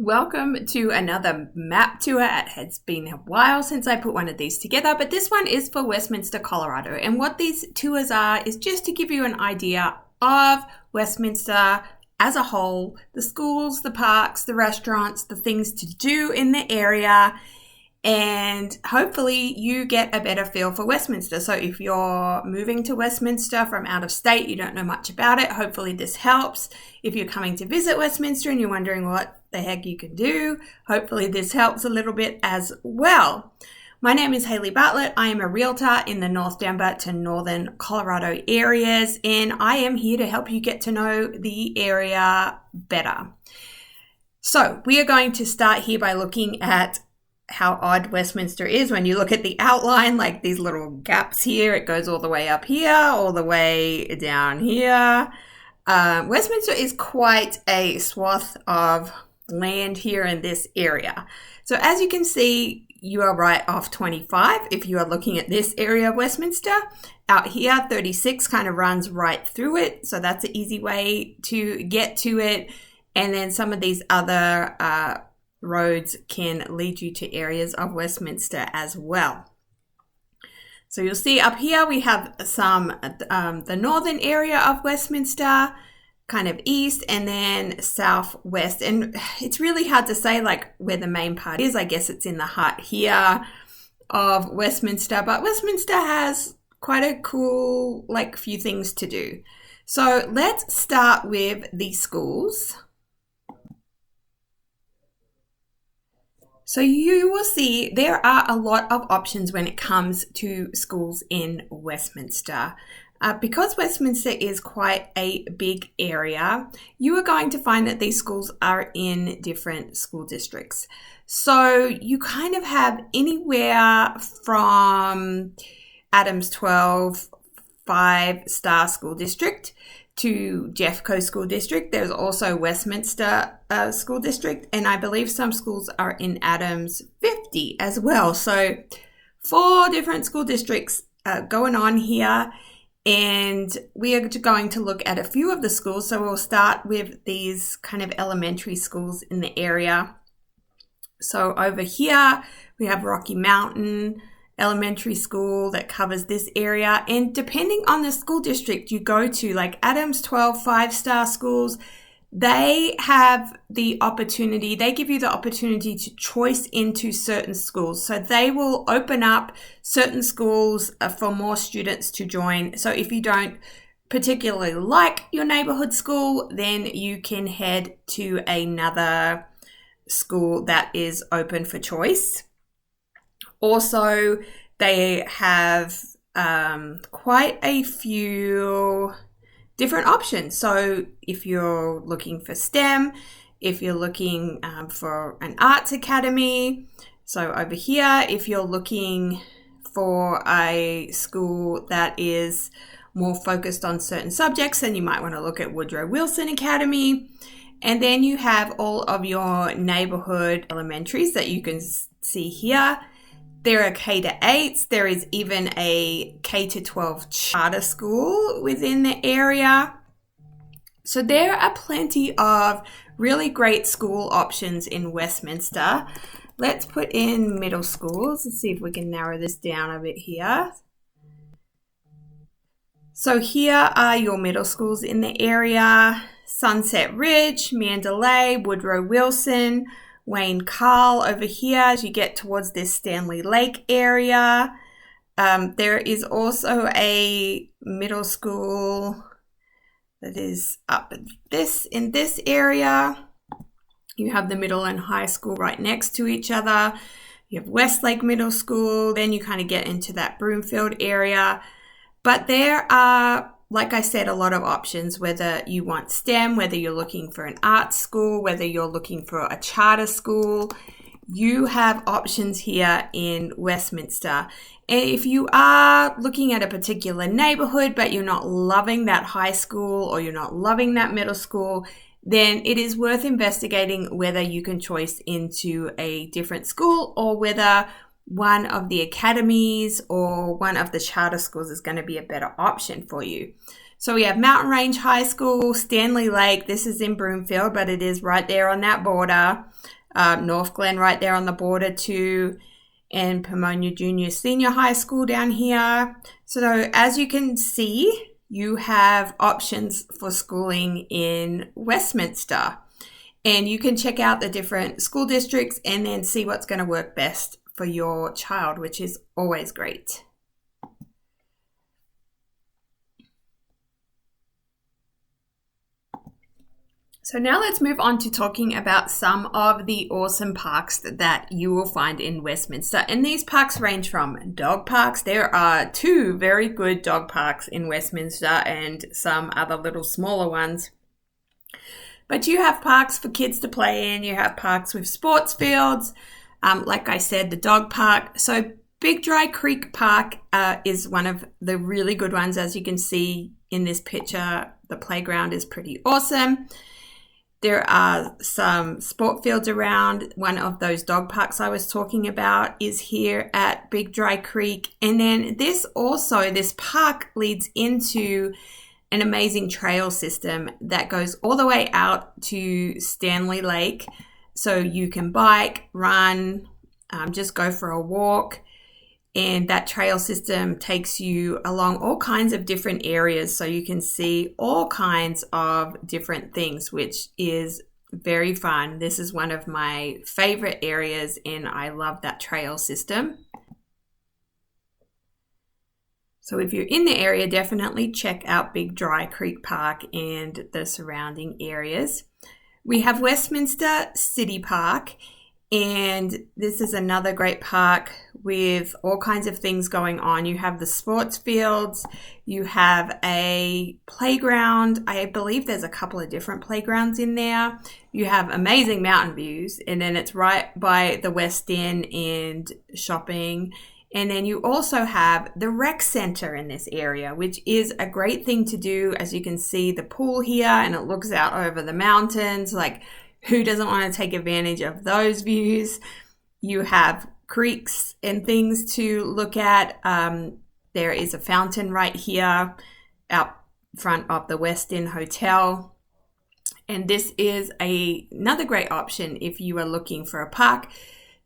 Welcome to another map tour. It has been a while since I put one of these together, but this one is for Westminster, Colorado. And what these tours are is just to give you an idea of Westminster as a whole, the schools, the parks, the restaurants, the things to do in the area, and hopefully you get a better feel for Westminster. So if you're moving to Westminster from out of state, you don't know much about it, hopefully this helps. If you're coming to visit Westminster and you're wondering what the heck you can do, hopefully this helps a little bit as well. My name is Haley Bartlett. I am a realtor in the North Denver to Northern Colorado areas, and I am here to help you get to know the area better. So we are going to start here by looking at how odd Westminster is. When you look at the outline, like these little gaps here, it goes all the way up here, all the way down here. Westminster is quite a swath of land here in this area. So as you can see, you are right off 25 if you are looking at this area of Westminster. Out here, 36 kind of runs right through it. So that's an easy way to get to it. And then some of these other roads can lead you to areas of Westminster as well. So you'll see up here we have some the northern area of Westminster, kind of east, and then southwest. And it's really hard to say like where the main part is. I guess it's in the heart here of Westminster, but Westminster has quite a cool few things to do. So let's start with the schools. So you will see there are a lot of options when it comes to schools in Westminster. Because Westminster is quite a big area, you are going to find that these schools are in different school districts. So you kind of have anywhere from Adams 12 5-star school district to Jeffco School District. There's also Westminster School District, and I believe some schools are in Adams 50 as well. So 4 different school districts going on here, and we are going to look at a few of the schools. So we'll start with these kind of elementary schools in the area. So over here we have Rocky Mountain Elementary School that covers this area, and depending on the school district you go to, like Adams 12 5-star schools, they have the opportunity, they give you the opportunity to choice into certain schools. So they will open up certain schools for more students to join. So if you don't particularly like your neighborhood school, then you can head to another school that is open for choice. Also, they have quite a few different options. So if you're looking for STEM, if you're looking for an arts academy, so over here, if you're looking for a school that is more focused on certain subjects, then you might want to look at Woodrow Wilson Academy. And then you have all of your neighborhood elementaries that you can see here. There are K-8s. There is even a K-12 charter school within the area. So there are plenty of really great school options in Westminster. Let's put in middle schools and see if we can narrow this down a bit here. So here are your middle schools in the area: Sunset Ridge, Mandalay, Woodrow Wilson, Wayne Carl. Over here as you get towards this Stanley Lake area. There is also a middle school that is up in this area. You have the middle and high school right next to each other. You have Westlake Middle School. Then you kind of get into that Broomfield area. But there are, like I said, a lot of options, whether you want STEM, whether you're looking for an arts school, whether you're looking for a charter school. You have options here in Westminster. And if you are looking at a particular neighborhood, but you're not loving that high school or you're not loving that middle school, then it is worth investigating whether you can choice into a different school or whether one of the academies or one of the charter schools is going to be a better option for you. So we have Mountain Range High School, Stanley Lake. This is in Broomfield, but it is right there on that border. North Glen right there on the border too. And Pomona Junior Senior High School down here. So as you can see, you have options for schooling in Westminster. And you can check out the different school districts and then see what's going to work best for your child, which is always great. So now let's move on to talking about some of the awesome parks that you will find in Westminster. And these parks range from dog parks. There are 2 very good dog parks in Westminster and some other little smaller ones. But you have parks for kids to play in. You have parks with sports fields. Like I said, the dog park. So Big Dry Creek Park is one of the really good ones. As you can see in this picture, the playground is pretty awesome. There are some sport fields around. One of those dog parks I was talking about is here at Big Dry Creek. And then this park leads into an amazing trail system that goes all the way out to Stanley Lake. So you can bike, run, just go for a walk. And that trail system takes you along all kinds of different areas. So you can see all kinds of different things, which is very fun. This is one of my favorite areas and I love that trail system. So if you're in the area, definitely check out Big Dry Creek Park and the surrounding areas. We have Westminster City Park, and this is another great park with all kinds of things going on. You have the sports fields, you have a playground. I believe there's a couple of different playgrounds in there. You have amazing mountain views, and then it's right by the West End and shopping. And then you also have the rec center in this area, which is a great thing to do. As you can see, the pool here, and it looks out over the mountains. Like, who doesn't want to take advantage of those views? You have creeks and things to look at. There is a fountain right here out front of the West End Hotel. And this is another great option if you are looking for a park.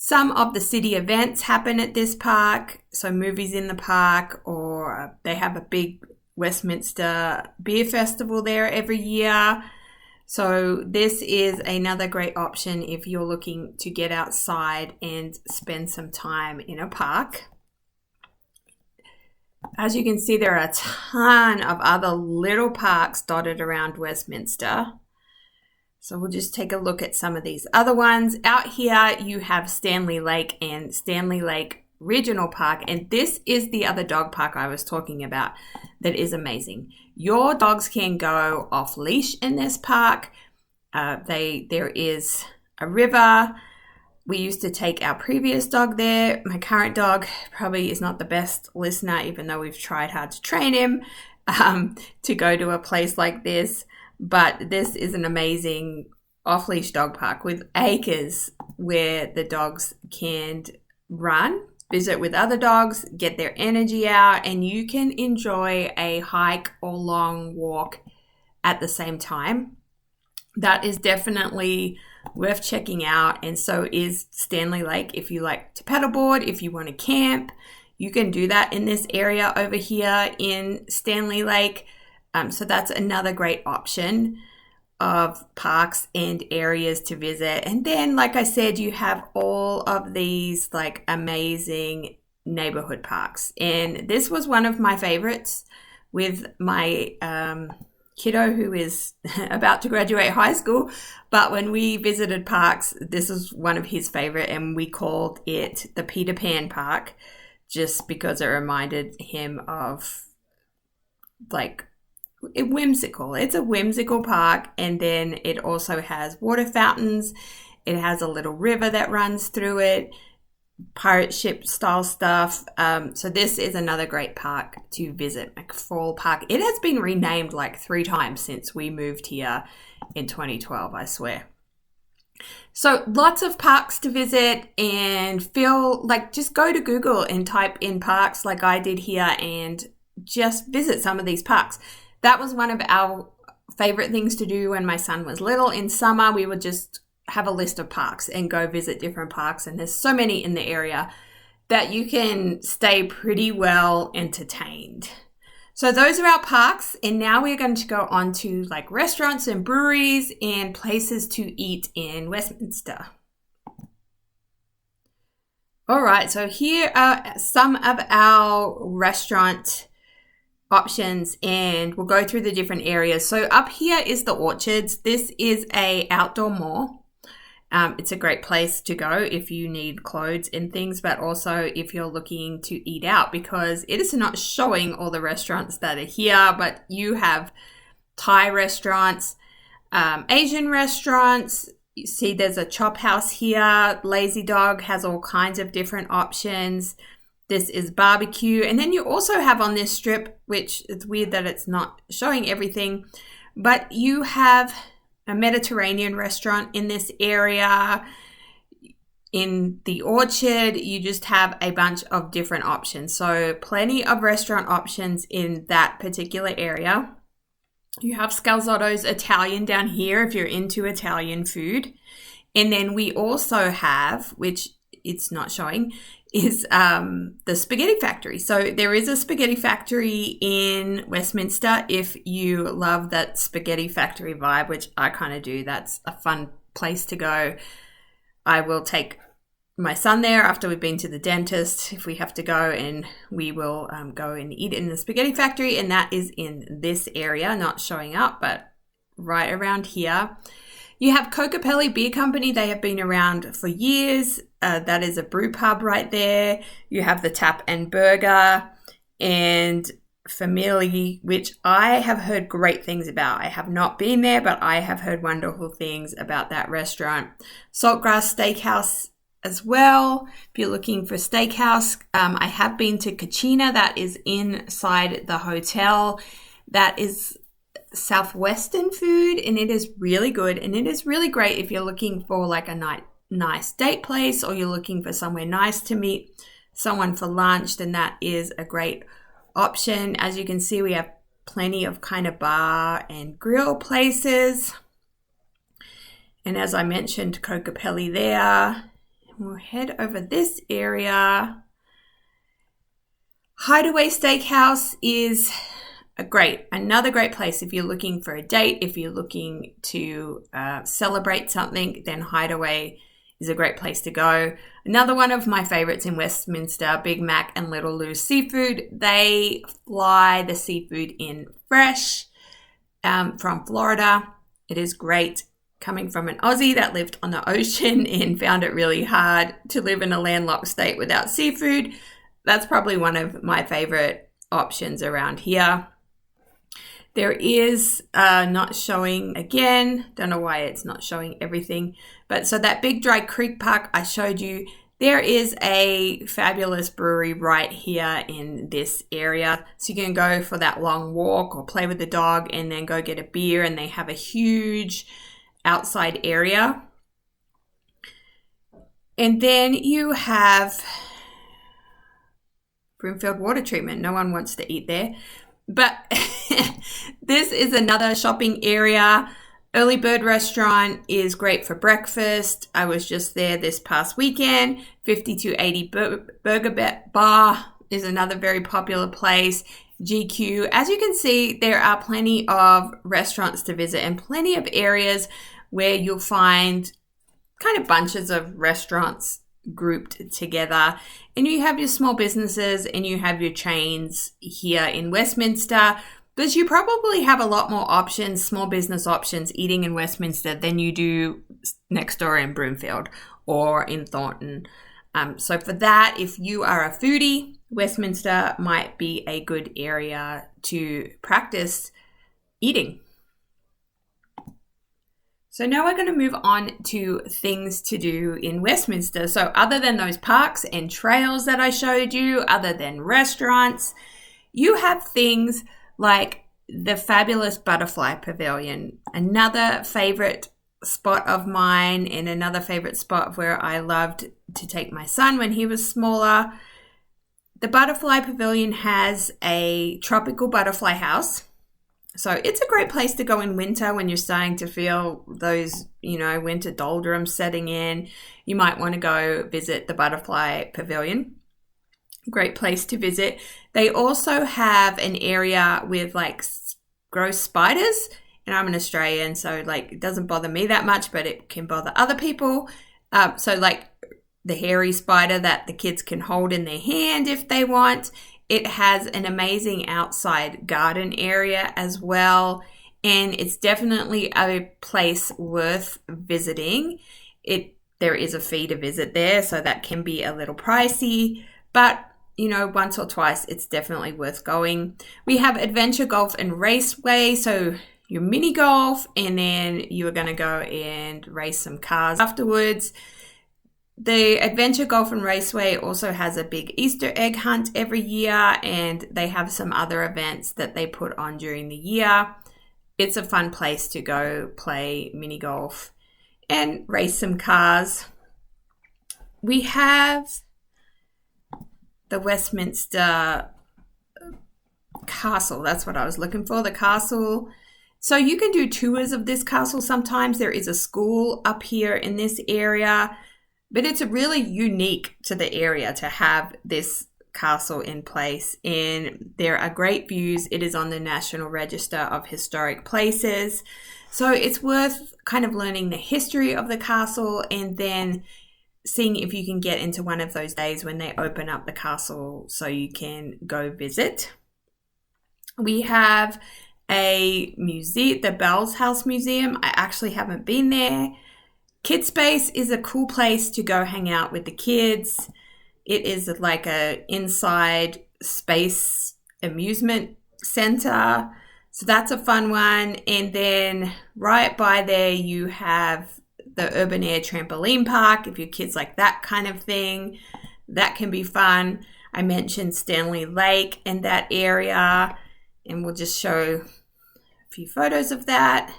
Some of the city events happen at this park, so movies in the park, or they have a big Westminster beer festival there every year. So this is another great option if you're looking to get outside and spend some time in a park. As you can see, there are a ton of other little parks dotted around Westminster. So we'll just take a look at some of these other ones. Out here, you have Stanley Lake and Stanley Lake Regional Park. And this is the other dog park I was talking about that is amazing. Your dogs can go off leash in this park. There is a river. We used to take our previous dog there. My current dog probably is not the best listener, even though we've tried hard to train him to go to a place like this. But this is an amazing off-leash dog park with acres where the dogs can run, visit with other dogs, get their energy out, and you can enjoy a hike or long walk at the same time. That is definitely worth checking out, and so is Stanley Lake. If you like to paddleboard, if you want to camp, you can do that in this area over here in Stanley Lake. So that's another great option of parks and areas to visit. And then, like I said, you have all of these like amazing neighborhood parks. And this was one of my favorites with my kiddo who is about to graduate high school. But when we visited parks, this was one of his favorite, and we called it the Peter Pan Park just because it reminded him of like whimsical. It's a whimsical park, and then it also has water fountains. It has a little river that runs through it, pirate ship style stuff. So this is another great park to visit, McFall Park. It has been renamed like 3 times since we moved here in 2012, I swear. So lots of parks to visit, and feel like just go to Google and type in parks like I did here and just visit some of these parks. That was one of our favorite things to do when my son was little. In summer, we would just have a list of parks and go visit different parks. And there's so many in the area that you can stay pretty well entertained. So those are our parks. And now we're going to go on to like restaurants and breweries and places to eat in Westminster. All right, so here are some of our restaurant options, and we'll go through the different areas. So up here is the Orchards. This is a outdoor mall. It's a great place to go if you need clothes and things, but also if you're looking to eat out, because it is not showing all the restaurants that are here, but you have Thai restaurants, Asian restaurants. You see there's a chop house here. Lazy Dog has all kinds of different options. This is barbecue. And then you also have on this strip, which it's weird that it's not showing everything, but you have a Mediterranean restaurant in this area. In the Orchard, you just have a bunch of different options. So plenty of restaurant options in that particular area. You have Scalzotto's Italian down here if you're into Italian food. And then we also have, which it's not showing, is the Spaghetti Factory. So there is a Spaghetti Factory in Westminster if you love that Spaghetti Factory vibe, which I kind of do. That's a fun place to go. I will take my son there after we've been to the dentist if we have to go, and we will go and eat in the Spaghetti Factory, and that is in this area, not showing up, but right around here. You have Cocapelli Beer Company. They have been around for years. That is a brew pub right there. You have the Tap and Burger and Family, which I have heard great things about. I have not been there, but I have heard wonderful things about that restaurant. Saltgrass Steakhouse as well. If you're looking for steakhouse, I have been to Kachina. That is inside the hotel. That is Southwestern food, and it is really good, and it is really great if you're looking for like a nice date place, or you're looking for somewhere nice to meet someone for lunch. Then that is a great option. As you can see, we have plenty of kind of bar and grill places, and as I mentioned, Cocapelli there. We'll head over this area. Hideaway Steakhouse is another great place if you're looking for a date. If you're looking to celebrate something, then Hideaway is a great place to go. Another one of my favorites in Westminster, Big Mac and Little Lou's Seafood. They fly the seafood in fresh from Florida. It is great. Coming from an Aussie that lived on the ocean and found it really hard to live in a landlocked state without seafood, that's probably one of my favorite options around here. There is not showing again. Don't know why it's not showing everything. But so that Big Dry Creek Park I showed you, there is a fabulous brewery right here in this area. So you can go for that long walk or play with the dog and then go get a beer, and they have a huge outside area. And then you have Broomfield Water Treatment. No one wants to eat there. But this is another shopping area. Early Bird Restaurant is great for breakfast. I was just there this past weekend. 5280 Burger Bar is another very popular place. GQ. As you can see, there are plenty of restaurants to visit and plenty of areas where you'll find kind of bunches of restaurants grouped together. And you have your small businesses and you have your chains here in Westminster. But you probably have a lot more options, small business options, eating in Westminster than you do next door in Broomfield or in Thornton. So for that, if you are a foodie, Westminster might be a good area to practice eating. So now we're going to move on to things to do in Westminster. So other than those parks and trails that I showed you, other than restaurants, you have things like the fabulous Butterfly Pavilion, another favorite spot of mine and another favorite spot where I loved to take my son when he was smaller. The Butterfly Pavilion has a tropical butterfly house. So it's a great place to go in winter when you're starting to feel those, winter doldrums setting in. You might want to go visit the Butterfly Pavilion. Great place to visit. They also have an area with gross spiders. And I'm an Australian, so it doesn't bother me that much, but it can bother other people. So the hairy spider that the kids can hold in their hand if they want. It has an amazing outside garden area as well, and it's definitely a place worth visiting. There is a fee to visit there, so that can be a little pricey, but once or twice it's definitely worth going. We have Adventure Golf and Raceway, so your mini golf, and then you are going to go and race some cars afterwards. The Adventure Golf and Raceway also has a big Easter egg hunt every year, and they have some other events that they put on during the year. It's a fun place to go play mini golf and race some cars. We have the Westminster Castle. That's what I was looking for, the castle. So you can do tours of this castle sometimes. There is a school up here in this area. But it's really unique to the area to have this castle in place, and there are great views. It is on the National Register of Historic Places. So it's worth kind of learning the history of the castle and then seeing if you can get into one of those days when they open up the castle so you can go visit. We have a museum, the Bells House Museum. I actually haven't been there. Kid Space is a cool place to go hang out with the kids. It is like a inside space amusement center. So that's a fun one. And then right by there you have the Urban Air Trampoline Park. If your kids like that kind of thing, that can be fun. I mentioned Stanley Lake and that area, and we'll just show a few photos of that.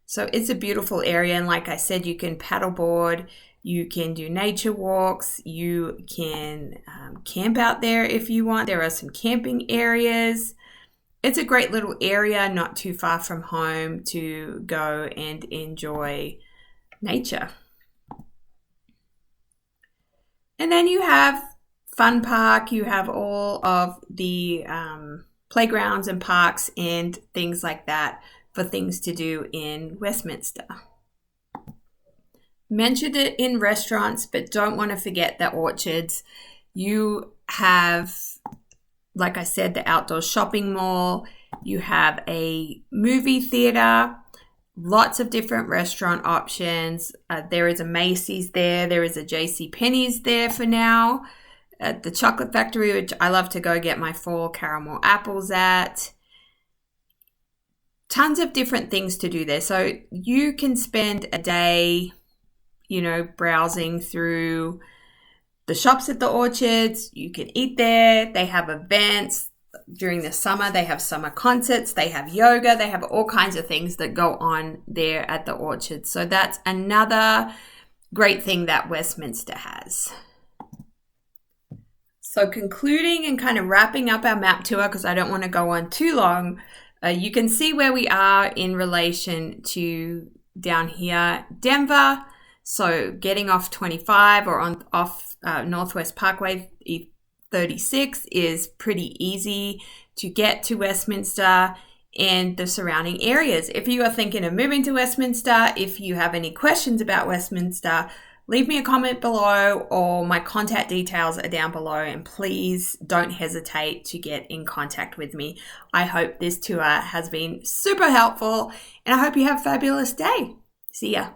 So it's a beautiful area, and like I said, you can paddleboard, you can do nature walks, you can camp out there if you want. There are some camping areas. It's a great little area, not too far from home, to go and enjoy nature. And then you have Fun Park, you have all of the playgrounds and parks and things like that for things to do in Westminster. Mentioned it in restaurants, but don't want to forget the orchards. You have, like I said, the outdoor shopping mall. You have a movie theater, lots of different restaurant options. There is a Macy's there. There is a JCPenney's there for now. At the Chocolate Factory, which I love to go get my fall caramel apples at. Tons of different things to do there. So you can spend a day, browsing through the shops at the orchards. You can eat there. They have events during the summer. They have summer concerts. They have yoga. They have all kinds of things that go on there at the orchards. So that's another great thing that Westminster has. So concluding and kind of wrapping up our map tour, because I don't want to go on too long, you can see where we are in relation to down here, Denver. So getting off 25 or off Northwest Parkway 36 is pretty easy to get to Westminster and the surrounding areas. If you are thinking of moving to Westminster, if you have any questions about Westminster, leave me a comment below, or my contact details are down below, and please don't hesitate to get in contact with me. I hope this tour has been super helpful, and I hope you have a fabulous day. See ya.